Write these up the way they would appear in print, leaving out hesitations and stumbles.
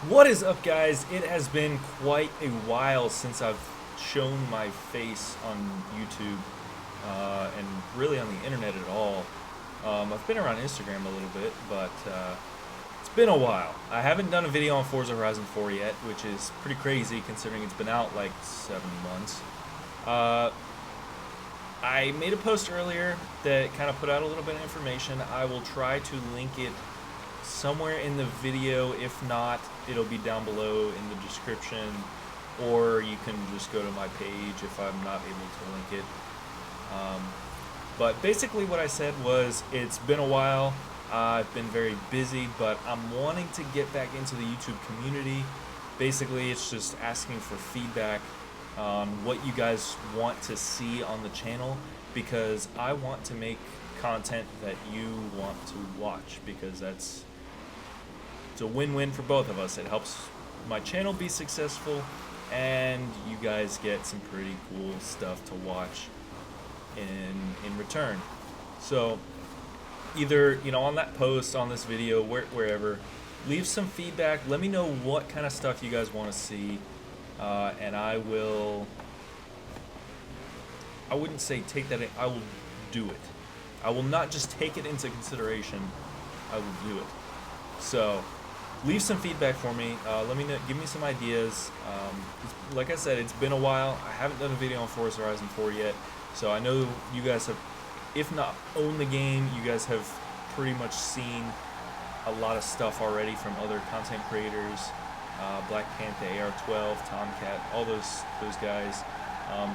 What is up, guys? It has been quite a while since I've shown my face on YouTube and really on the internet at all. I've been around Instagram a little bit, but it's been a while. I haven't done a video on Forza Horizon 4 yet, which is pretty crazy considering it's been out like 7 months. Uh, I made a post earlier that kind of put out a little bit of information. I will try to link it somewhere in the video. If not, it'll be down below in the description, or you can just go to my page if I'm not able to link it. Um, but basically, what I said was it's been a while. I've been very busy, but I'm wanting to get back into the YouTube community. Basically, it's just asking for feedback on what you guys want to see on the channel, because I want to make content that you want to watch, because it's a win-win for both of us. It helps my channel be successful, and you guys get some pretty cool stuff to watch in return. So either, on that post, on this video, wherever, leave some feedback. Let me know what kind of stuff you guys want to see, and I wouldn't say take that in, I will do it. I will not just take it into consideration, I will do it. So leave some feedback for me. Let me know, give me some ideas. Like I said, it's been a while. I haven't done a video on Forza Horizon 4 yet, so I know you guys have, if not owned the game, you guys have pretty much seen a lot of stuff already from other content creators. Black Panther, AR12, Tomcat, all those guys.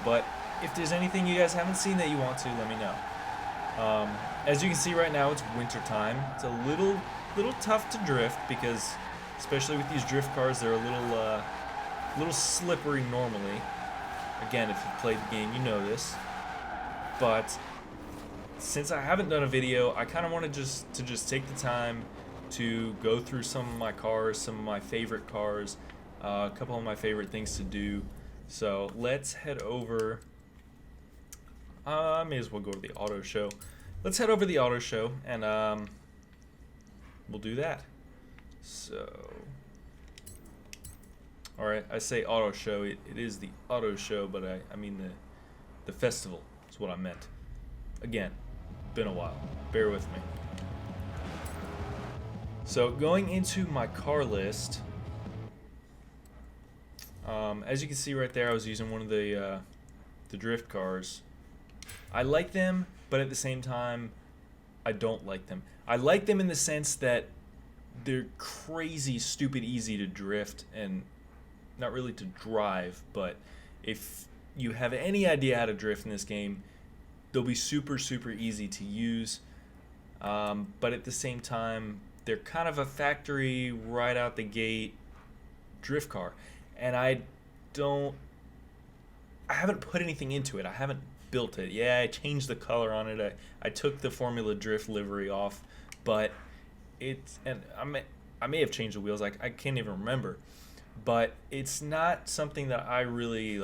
But if there's anything you guys haven't seen that you want to, let me know. As you can see right now, it's winter time. It's a little tough to drift, because especially with these drift cars, they're a little slippery normally. Again, if you've played the game, you know this. But since I haven't done a video, I kind of wanted to just take the time to go through some of my cars, some of my favorite cars, a couple of my favorite things to do. So let's head over. I may as well go to the auto show. Let's head over to the auto show, and we'll do that. So, all right, I say auto show. It is the auto show, but I mean the festival is what I meant. Again, been a while. Bear with me. So going into my car list, as you can see right there, I was using one of the drift cars. I like them, but at the same time, I don't like them. I like them in the sense that they're crazy, stupid, easy to drift, and not really to drive, but if you have any idea how to drift in this game, they'll be super, super easy to use. But at the same time, they're kind of a factory, right out the gate drift car. And I haven't put anything into it. I haven't built it. Yeah, I changed the color on it. I took the Formula Drift livery off, but and I may have changed the wheels. I can't even remember. But it's not something that I really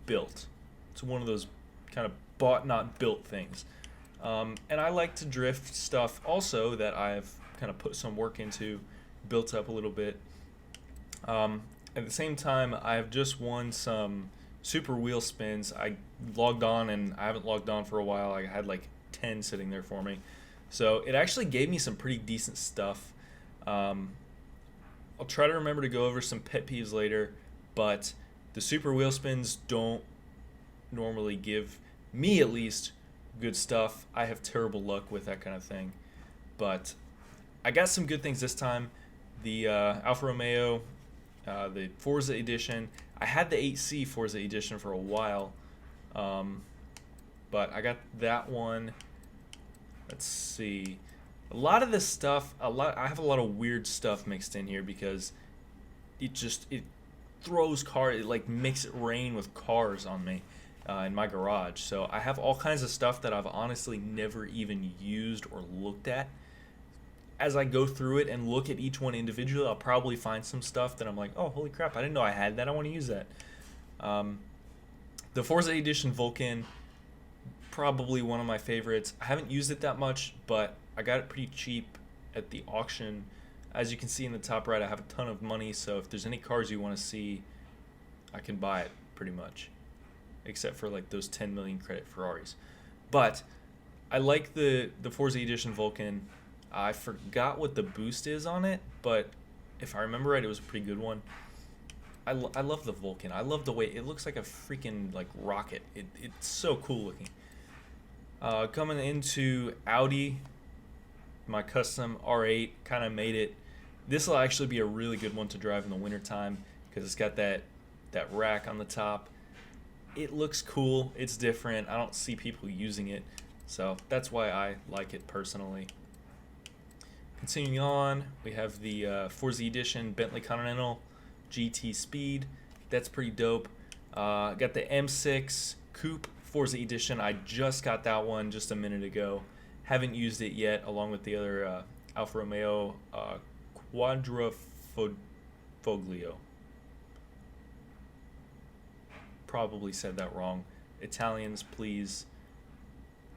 built. It's one of those kind of bought not built things. And I like to drift stuff also that I've kind of put some work into, built up a little bit. At the same time, I've just won some super wheel spins. I logged on, and I haven't logged on for a while. I had like 10 sitting there for me. So it actually gave me some pretty decent stuff. I'll try to remember to go over some pet peeves later, but the super wheel spins don't normally give me, at least, good stuff. I have terrible luck with that kind of thing. But I got some good things this time. The Alfa Romeo, the Forza Edition. I had the 8C Forza Edition for a while, but I got that one. Let's see. A lot of this stuff, I have a lot of weird stuff mixed in here, because it throws cars, it makes it rain with cars on me in my garage. So I have all kinds of stuff that I've honestly never even used or looked at. As I go through it and look at each one individually, I'll probably find some stuff that I'm like, oh, holy crap, I didn't know I had that. I want to use that. The Forza Edition Vulcan, probably one of my favorites. I haven't used it that much, but I got it pretty cheap at the auction As you can see in the top right, I have a ton of money, so if there's any cars you want to see, I can buy it pretty much, except for like those 10 million credit Ferraris. But I like the Forza Edition Vulcan. I forgot what the boost is on it, but if I remember right, it was a pretty good one. I love the Vulcan. I love the way it looks like a freaking like rocket. It's so cool looking. Coming into Audi, my custom R8 kind of made it. This will actually be a really good one to drive in the wintertime because it's got that rack on the top. It looks cool. It's different. I don't see people using it, so that's why I like it personally. Continuing on, we have the Forza Edition Bentley Continental GT Speed. That's pretty dope. Got the M6 Coupe Forza Edition. I just got that one just a minute ago. Haven't used it yet, along with the other Alfa Romeo Quadrifoglio. Probably said that wrong. Italians, please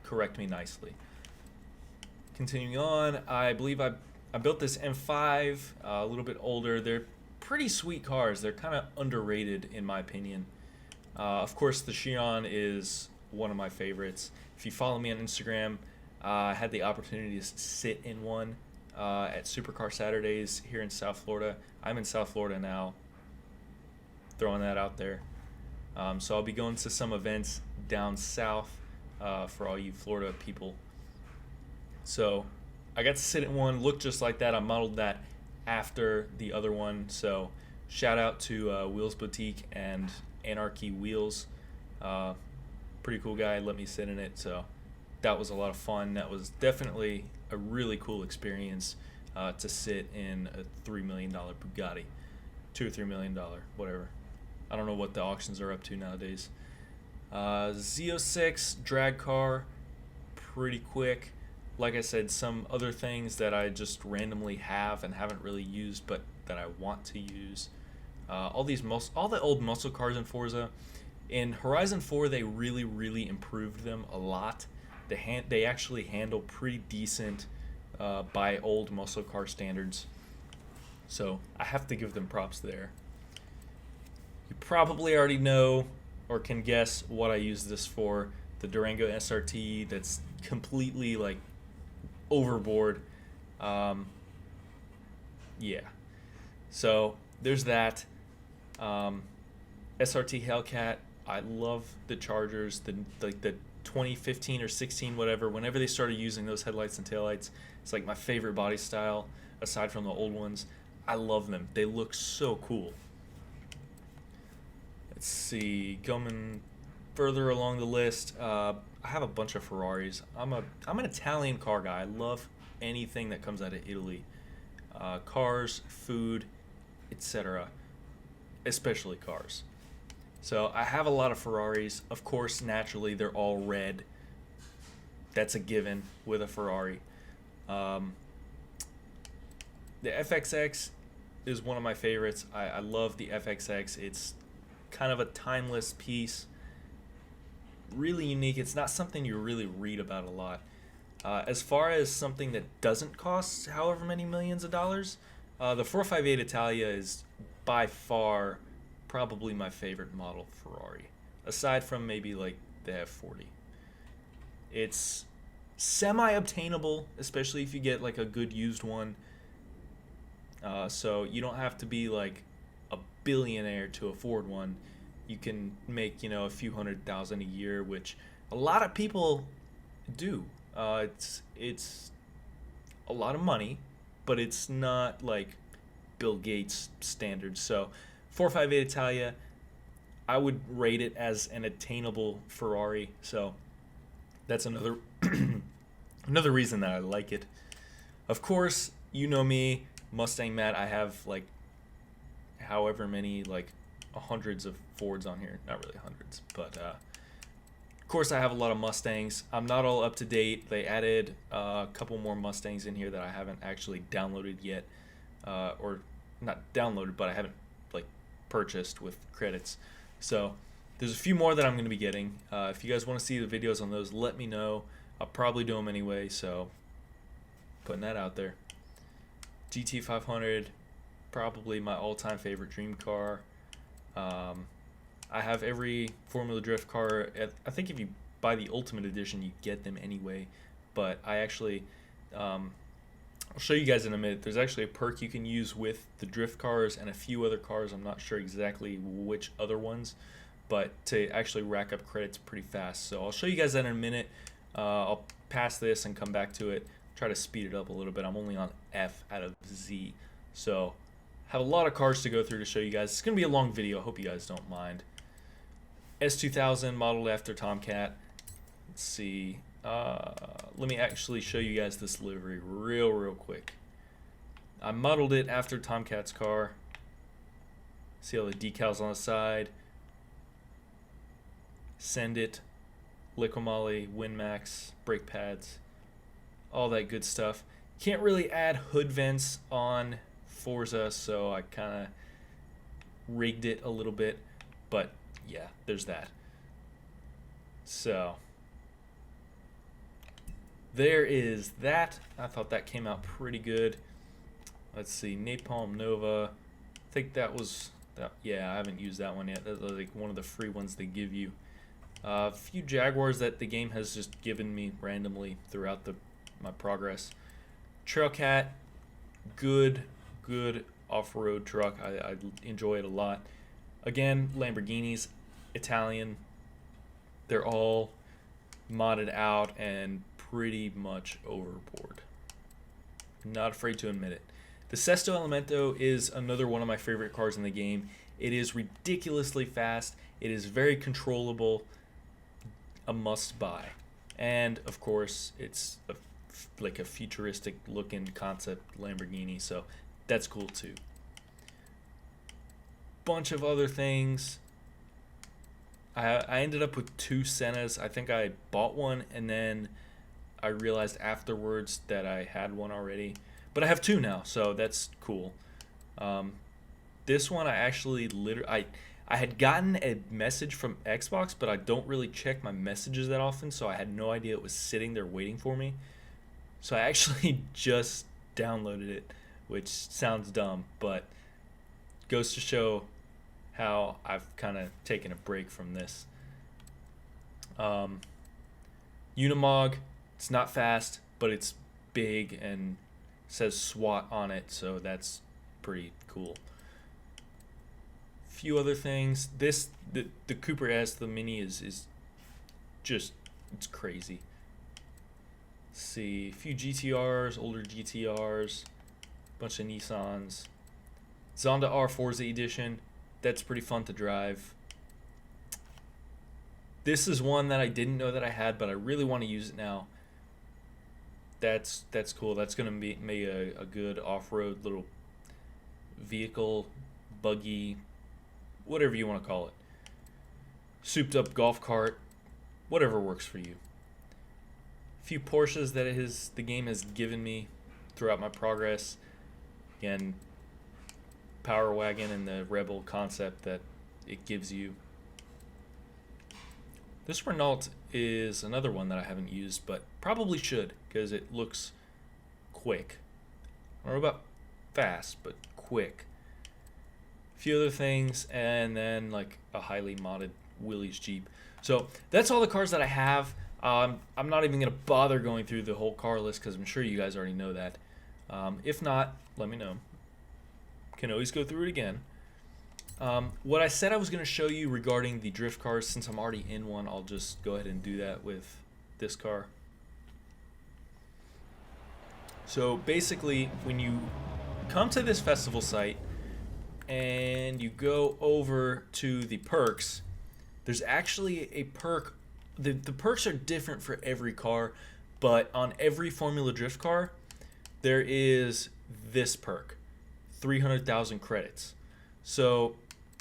correct me nicely. Continuing on, I believe I built this M5, a little bit older. They're pretty sweet cars. They're kind of underrated in my opinion. Of course, the Chiron is one of my favorites. If you follow me on Instagram, I had the opportunity to sit in one at Supercar Saturdays here in South Florida. I'm in South Florida now, throwing that out there. So I'll be going to some events down south for all you Florida people. So I got to sit in one, looked just like that. I modeled that after the other one. So shout out to Wheels Boutique and Anarchy Wheels. Pretty cool guy, let me sit in it. So that was a lot of fun. That was definitely a really cool experience to sit in a $3 million Bugatti. $2 or $3 million, whatever. I don't know what the auctions are up to nowadays. Z06 drag car, pretty quick. Like I said, some other things that I just randomly have and haven't really used, but that I want to use. All the old muscle cars in Forza. In Horizon 4, they really improved them a lot. They actually handle pretty decent by old muscle car standards. So I have to give them props there. You probably already know or can guess what I use this for. The Durango SRT that's completely like overboard. Yeah. So there's that. SRT Hellcat. I love the Chargers. The 2015 or 16, whatever. Whenever they started using those headlights and taillights, it's like my favorite body style aside from the old ones. I love them. They look so cool. Let's see, going further along the list, I have a bunch of Ferraris. I'm an Italian car guy. I love anything that comes out of Italy. Cars, food, etc. Especially cars. So I have a lot of Ferraris. Of course, naturally, they're all red. That's a given with a Ferrari. The FXX is one of my favorites. I love the FXX. It's kind of a timeless piece. Really unique. It's not something you really read about a lot. As far as something that doesn't cost however many millions of dollars, the 458 Italia is by far probably my favorite model Ferrari, aside from maybe like the F40. It's semi-obtainable, especially if you get like a good used one. So you don't have to be like a billionaire to afford one. You can make, a few $100,000 a year, which a lot of people do. It's a lot of money, but it's not like Bill Gates standards. So 458 Italia, I would rate it as an attainable Ferrari. So that's another another reason that I like it. Of course, you know me, Mustang Matt. I have like however many like hundreds of Fords on here. Not really hundreds, but of course I have a lot of Mustangs. I'm not all up to date. They added a couple more Mustangs in here that I haven't actually downloaded yet, or not downloaded, but I haven't like purchased with credits. So there's a few more that I'm going to be getting. If you guys want to see the videos on those, let me know. I'll probably do them anyway, so putting that out there. GT 500, probably my all-time favorite dream car. Um, I have every Formula Drift car. I think if you buy the Ultimate Edition, you get them anyway. But I actually, I'll show you guys in a minute. There's actually a perk you can use with the drift cars and a few other cars. I'm not sure exactly which other ones, but to actually rack up credits pretty fast. So I'll show you guys that in a minute. I'll pass this and come back to it. Try to speed it up a little bit. I'm only on F out of Z. So have a lot of cars to go through to show you guys. It's going to be a long video. I hope you guys don't mind. S2000 modeled after Tomcat. Let's see. Let me actually show you guys this livery real quick. I modeled it after Tomcat's car. See all the decals on the side. Send it, Liquimoly, WinMax, brake pads, all that good stuff. Can't really add hood vents on Forza, so I kind of rigged it a little bit, but yeah, there's that. So there is that. I thought that came out pretty good. Let's see, Napalm Nova. I think that was that. Yeah, I haven't used that one yet. That's like one of the free ones they give you. A few Jaguars that the game has just given me randomly throughout my progress. Trailcat, good off-road truck. I enjoy it a lot. Again, Lamborghinis, Italian. They're all modded out and pretty much overboard. Not afraid to admit it. The Sesto Elemento is another one of my favorite cars in the game. It is ridiculously fast. It is very controllable. A must-buy. And, of course, it's like a futuristic-looking concept Lamborghini, so that's cool, too. Bunch of other things. I ended up with 2 Sennas. I think I bought one, and then I realized afterwards that I had one already. But I have 2 now, so that's cool. This one I actually I had gotten a message from Xbox, but I don't really check my messages that often, so I had no idea it was sitting there waiting for me. So I actually just downloaded it, which sounds dumb, but goes to show how I've kind of taken a break from this. Unimog, it's not fast, but it's big and says SWAT on it, so that's pretty cool. Few other things. The Cooper S, the Mini is just, it's crazy. Let's see, a few GTRs, older GTRs, bunch of Nissans. Zonda R Forza Edition, that's pretty fun to drive. This is one that I didn't know that I had, but I really want to use it now. That's cool. That's gonna make a good off-road little vehicle, buggy, whatever you want to call it. Souped up golf cart, whatever works for you. A few Porsches that the game has given me throughout my progress. Again, Power Wagon and the Rebel concept that it gives you. This Renault is another one that I haven't used, but probably should, because it looks quick. I don't know about fast, but quick. A few other things, and then like a highly modded Willys Jeep. So that's all the cars that I have. I'm not even going to bother going through the whole car list, because I'm sure you guys already know that. If not, let me know. Can always go through it again. What I said I was going to show you regarding the drift cars, since I'm already in one, I'll just go ahead and do that with this car. So basically, when you come to this festival site and you go over to the perks, there's actually a perk. The perks are different for every car, but on every Formula Drift car, there is this perk, 300,000 credits. So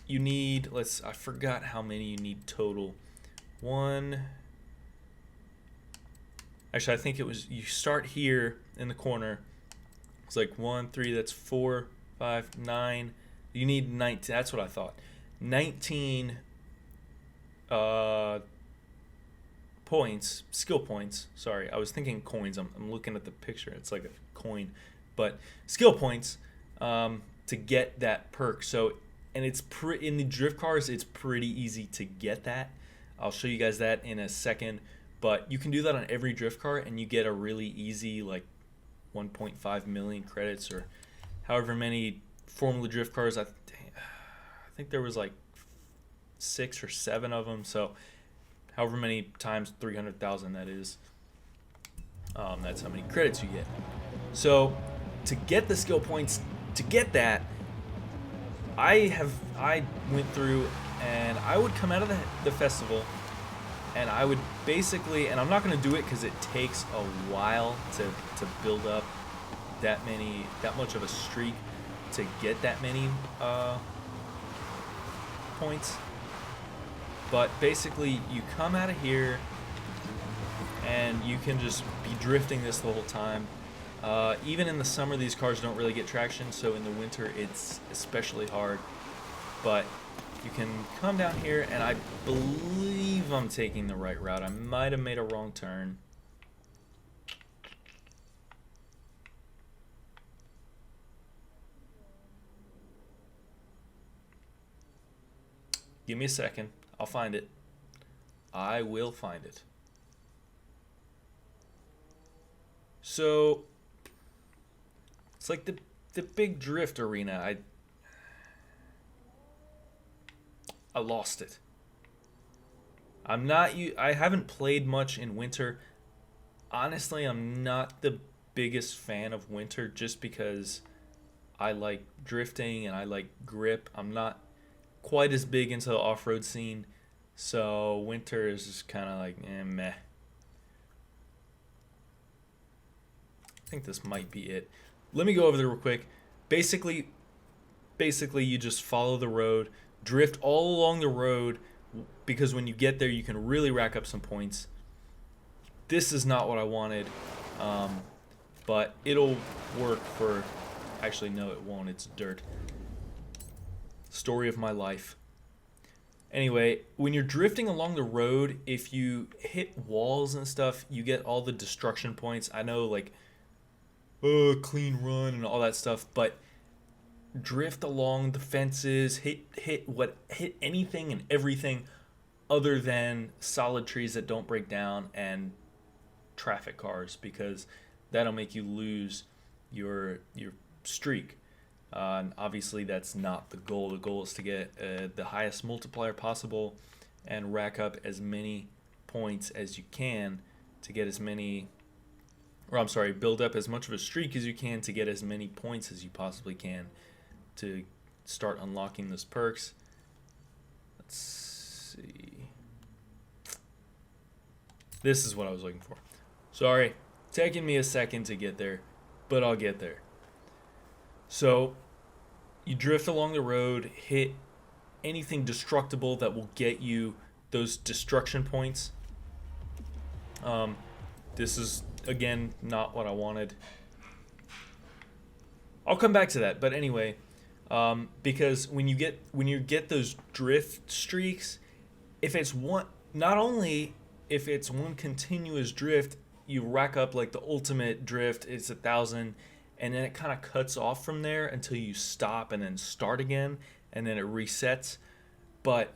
you need, I forgot how many you need total. Actually, I think it was, you start here in the corner. It's like 1, 3, that's 4, 5, 9. You need 19, that's what I thought. 19 points, skill points. Sorry, I was thinking coins. I'm looking at the picture. It's like a coin. but skill points to get that perk. So, and in the drift cars, it's pretty easy to get that. I'll show you guys that in a second, but you can do that on every drift car, and you get a really easy like 1.5 million credits or however many Formula Drift cars. I think there was like 6 or 7 of them. So, however many times 300,000 that is. That's how many credits you get. So, to get the skill points, to get that, I went through and I would come out of the festival and I would basically, and I'm not going to do it because it takes a while to build up that much of a streak to get that many points. But basically, you come out of here and you can just be drifting this the whole time. Even in the summer, these cars don't really get traction, so in the winter, it's especially hard. But you can come down here, and I believe I'm taking the right route. I might have made a wrong turn. Give me a second. I'll find it. I will find it. So, it's like the big drift arena. I lost it. I haven't played much in winter. Honestly, I'm not the biggest fan of winter just because I like drifting and I like grip. I'm not quite as big into the off-road scene, so winter is just kind of like meh. I think this might be it. Let me go over there real quick. Basically you just follow the road, drift all along the road, because when you get there you can really rack up some points. This is not what I wanted, but it'll work for, actually no it won't, it's dirt. Story of my life. Anyway, when you're drifting along the road, if you hit walls and stuff, you get all the destruction points. I know, like, clean run and all that stuff, but drift along the fences, hit anything and everything other than solid trees that don't break down and traffic cars, because that'll make you lose your streak. And obviously that's not the goal. The goal is to get the highest multiplier possible and rack up as many points as you can to get as many, or I'm sorry, build up as much of a streak as you can to get as many points as you possibly can to start unlocking those perks. Let's see. This is what I was looking for. Sorry, taking me a second to get there, but I'll get there. So, you drift along the road, hit anything destructible that will get you those destruction points. This is, again, not what I wanted. I'll come back to that, but anyway, because when you get those drift streaks, if it's one, not only if it's one continuous drift, you rack up like the ultimate drift, it's 1,000. And then it kind of cuts off from there until you stop and then start again, and then it resets. But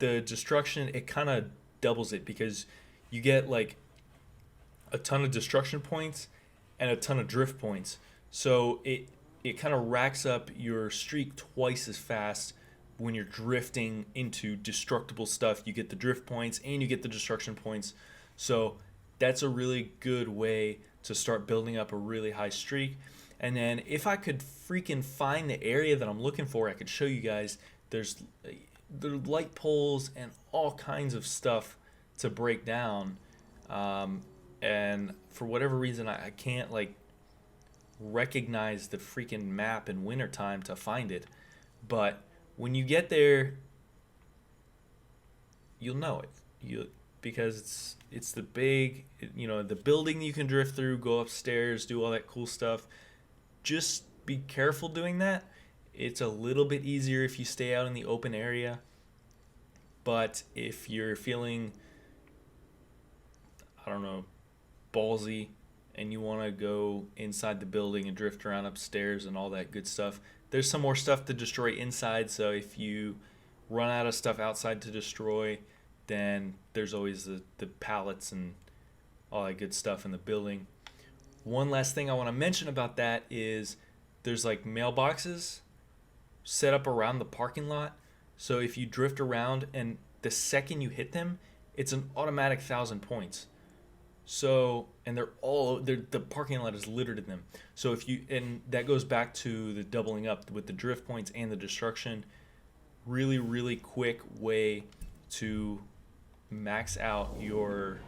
the destruction, it kind of doubles it, because you get like a ton of destruction points and a ton of drift points. So it kind of racks up your streak twice as fast when you're drifting into destructible stuff. You get the drift points and you get the destruction points. So that's a really good way to start building up a really high streak. And then if I could freaking find the area that I'm looking for, I could show you guys. There's light poles and all kinds of stuff to break down. And for whatever reason, I can't like recognize the freaking map in wintertime to find it. But when you get there, you'll know it. Because it's the big, the building you can drift through, go upstairs, do all that cool stuff. Just be careful doing that. It's a little bit easier if you stay out in the open area. But if you're feeling, I don't know, ballsy and you want to go inside the building and drift around upstairs and all that good stuff, there's some more stuff to destroy inside. So if you run out of stuff outside to destroy, then there's always the pallets and all that good stuff in the building. One last thing I want to mention about that is there's like mailboxes set up around the parking lot. So if you drift around and the second you hit them, it's an automatic 1,000 points. So, and the parking lot is littered in them. So and that goes back to the doubling up with the drift points and the destruction. Really, really quick way to max out your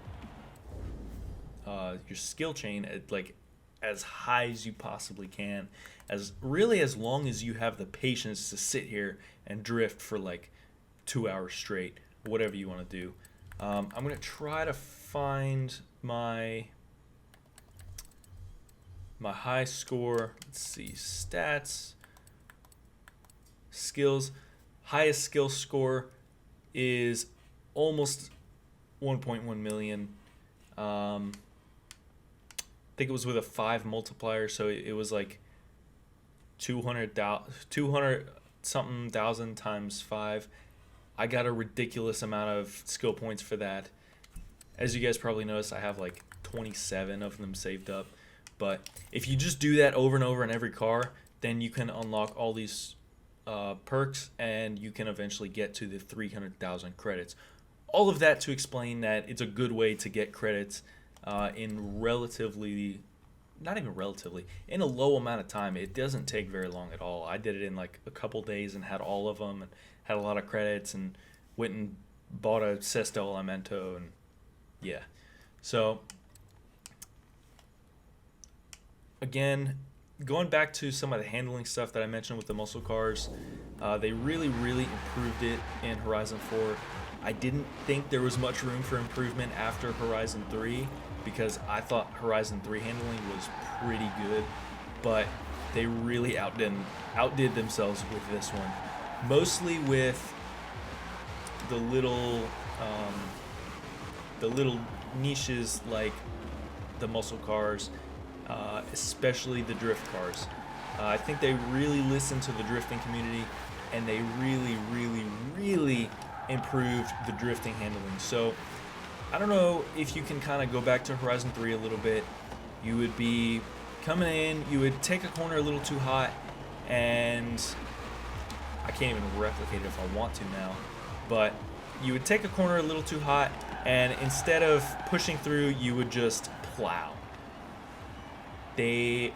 skill chain at like as high as you possibly can, as long as you have the patience to sit here and drift for like 2 hours straight, whatever you want to do. I'm gonna try to find my high score. Let's see, stats, skills. Highest skill score is almost 1.1 million. I think it was with a 5 multiplier, so it was like 200 something thousand times 5. I got a ridiculous amount of skill points for that. As you guys probably noticed, I have like 27 of them saved up. But if you just do that over and over in every car, then you can unlock all these perks, and you can eventually get to the 300,000 credits. All of that to explain that it's a good way to get credits in in a low amount of time. It doesn't take very long at all. I did it in like a couple days and had all of them and had a lot of credits and went and bought a Sesto Elemento, and yeah. So again, going back to some of the handling stuff that I mentioned with the muscle cars, they really, really improved it in Horizon 4. I didn't think there was much room for improvement after Horizon 3 because I thought Horizon 3 handling was pretty good, but they really outdid themselves with this one. Mostly with the little niches like the muscle cars, especially the drift cars. I think they really listened to the drifting community, and they really, really, really improved the drifting handling. So I don't know if you can kind of go back to Horizon 3 a little bit. You would be coming in, you would take a corner a little too hot, and I can't even replicate it if I want to now, but you would take a corner a little too hot, and instead of pushing through, you would just plow. They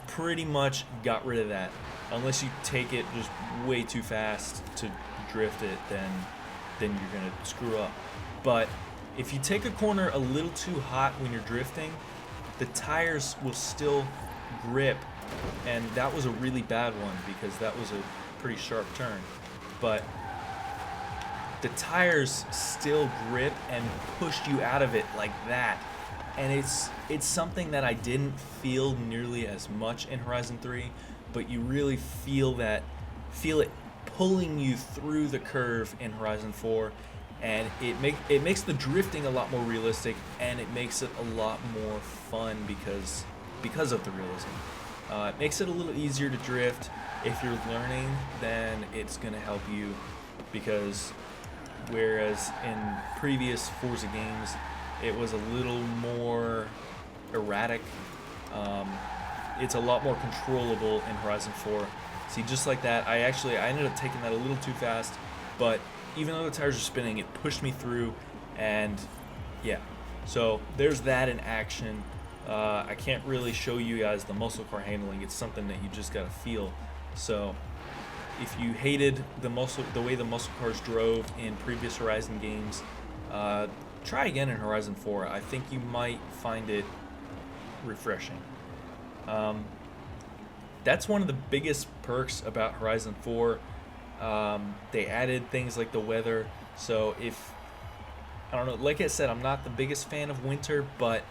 pretty much got rid of that. Unless you take it just way too fast to drift it, then you're gonna screw up. But if you take a corner a little too hot when you're drifting, the tires will still grip, and that was a really bad one because that was a pretty sharp turn. But the tires still grip and pushed you out of it like that. And it's something that I didn't feel nearly as much in Horizon 3, but you really feel it pulling you through the curve in Horizon 4, and it makes the drifting a lot more realistic, and it makes it a lot more fun because of the realism. It makes it a little easier to drift. If you're learning, then it's gonna help you, because whereas in previous Forza games it was a little more erratic, it's a lot more controllable in Horizon 4. See, just like that, I ended up taking that a little too fast, but even though the tires are spinning, it pushed me through, and yeah. So there's that in action. I can't really show you guys the muscle car handling. It's something that you just gotta feel. So if you hated the way the muscle cars drove in previous Horizon games, try again in Horizon 4. I think you might find it refreshing. That's one of the biggest perks about Horizon 4. They added things like the weather. So I don't know, like I said, I'm not the biggest fan of winter, but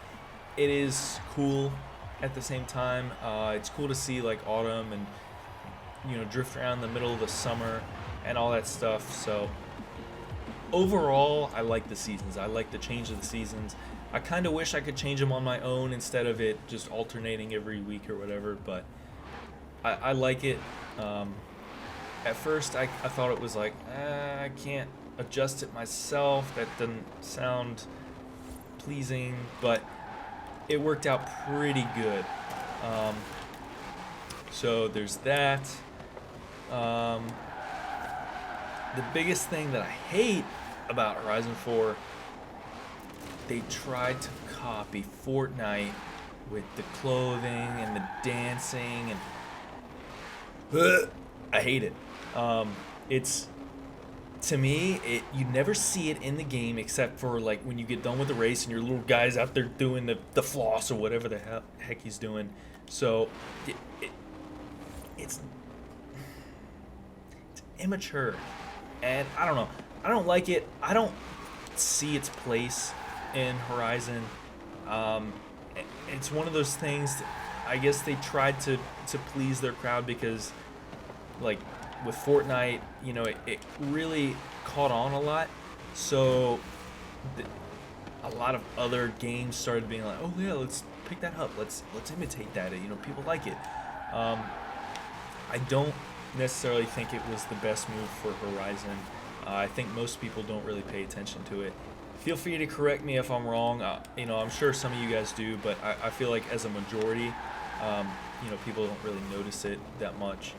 it is cool at the same time. It's cool to see like autumn and, drift around the middle of the summer and all that stuff. So overall, I like the seasons. I like the change of the seasons. I kind of wish I could change them on my own instead of it just alternating every week or whatever, but I like it. Um, at first, I thought it was like, I can't adjust it myself. That doesn't sound pleasing, but it worked out pretty good. Um, so there's that. Um, the biggest thing that I hate about Horizon 4, they tried to copy Fortnite with the clothing and the dancing, and I hate it. It's to me, you never see it in the game except for like when you get done with the race and your little guy's out there doing the floss or whatever the heck he's doing. So it's immature, and I don't know. I don't like it. I don't see its place in Horizon. Um, it's one of those things that I guess they tried to please their crowd because, like, with Fortnite, you know, it really caught on a lot. So a lot of other games started being like, oh yeah, let's pick that up. Let's imitate that. You know, people like it. I don't necessarily think it was the best move for Horizon. I think most people don't really pay attention to it. Feel free to correct me if I'm wrong. You know, I'm sure some of you guys do, but I feel like as a majority, you know, people don't really notice it that much.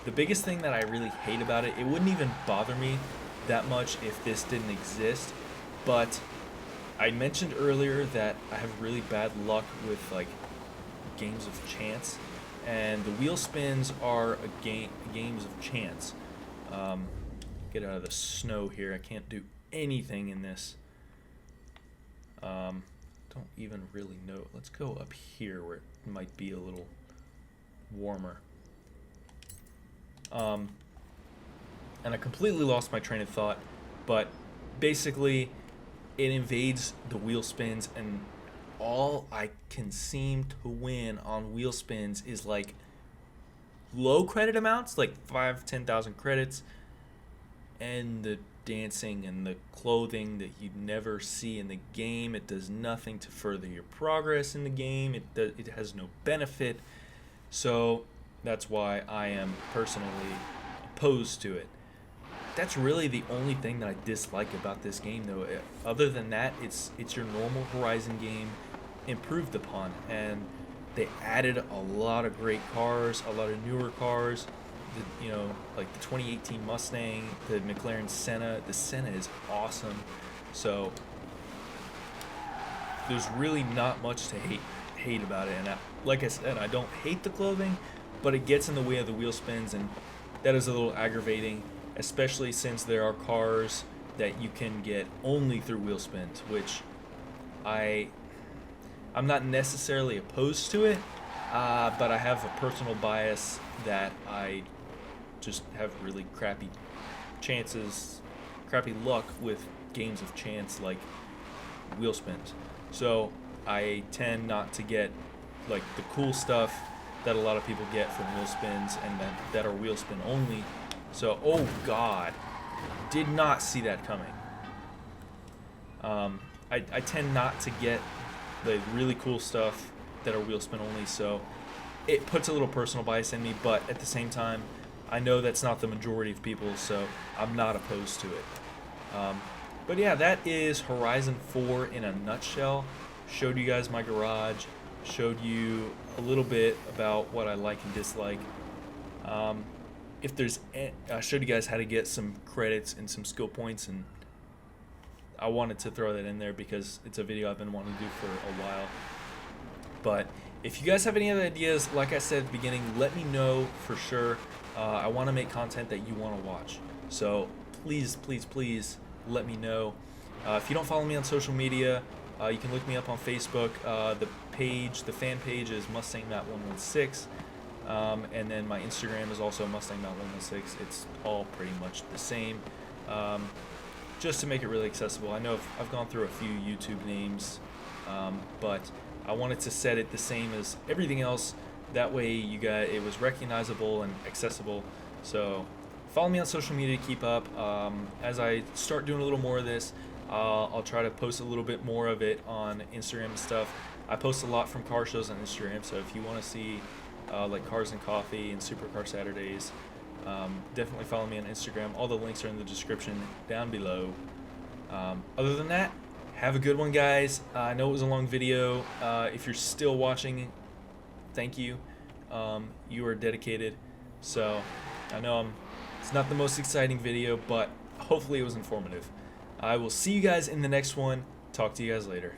The biggest thing that I really hate about it, it wouldn't even bother me that much if this didn't exist, but I mentioned earlier that I have really bad luck with like games of chance, and the wheel spins are games of chance. Get out of the snow here. I can't do anything in this. Don't even really know. Let's go up here where it might be a little warmer. And I completely lost my train of thought, but basically it invades the wheel spins, and all I can seem to win on wheel spins is like low credit amounts, like 5,000-10,000 credits, and the dancing and the clothing that you never see in the game. It does nothing to further your progress in the game. It has no benefit. So that's why I am personally opposed to it. That's really the only thing that I dislike about this game, though. Other than that, it's your normal Horizon game improved upon, and they added a lot of great cars, a lot of newer cars. You know, like the 2018 Mustang, the McLaren Senna. The Senna is awesome. So there's really not much to hate about it. And like I said, I don't hate the clothing, but it gets in the way of the wheel spins, and that is a little aggravating, especially since there are cars that you can get only through wheel spins, which I'm not necessarily opposed to it, but I have a personal bias that I just have really crappy luck with games of chance like wheel spins. So I tend not to get like the cool stuff that a lot of people get from wheel spins and that are wheel spin only. So, oh god, did not see that coming. I tend not to get the really cool stuff that are wheel spin only, so it puts a little personal bias in me, but at the same time, I know that's not the majority of people, so I'm not opposed to it. But yeah, that is Horizon 4 in a nutshell. Showed you guys my garage, showed you a little bit about what I like and dislike. I showed you guys how to get some credits and some skill points, and I wanted to throw that in there because it's a video I've been wanting to do for a while. But if you guys have any other ideas, like I said at the beginning, let me know for sure. I want to make content that you want to watch. So please, please, please let me know. If you don't follow me on social media, you can look me up on Facebook. The fan page is Mustang Matt 116. And then my Instagram is also Mustang Matt 116. It's all pretty much the same. Just to make it really accessible. I know I've gone through a few YouTube names, but I wanted to set it the same as everything else. That way it was recognizable and accessible. So follow me on social media to keep up. As I start doing a little more of this, I'll try to post a little bit more of it on Instagram and stuff. I post a lot from car shows on Instagram, so if you want to see like Cars and Coffee and Supercar Saturdays, definitely follow me on Instagram. All the links are in the description down below. Other than that, have a good one, guys. I know it was a long video. If you're still watching, thank you. You are dedicated. So I know it's not the most exciting video, but hopefully it was informative. I will see you guys in the next one. Talk to you guys later.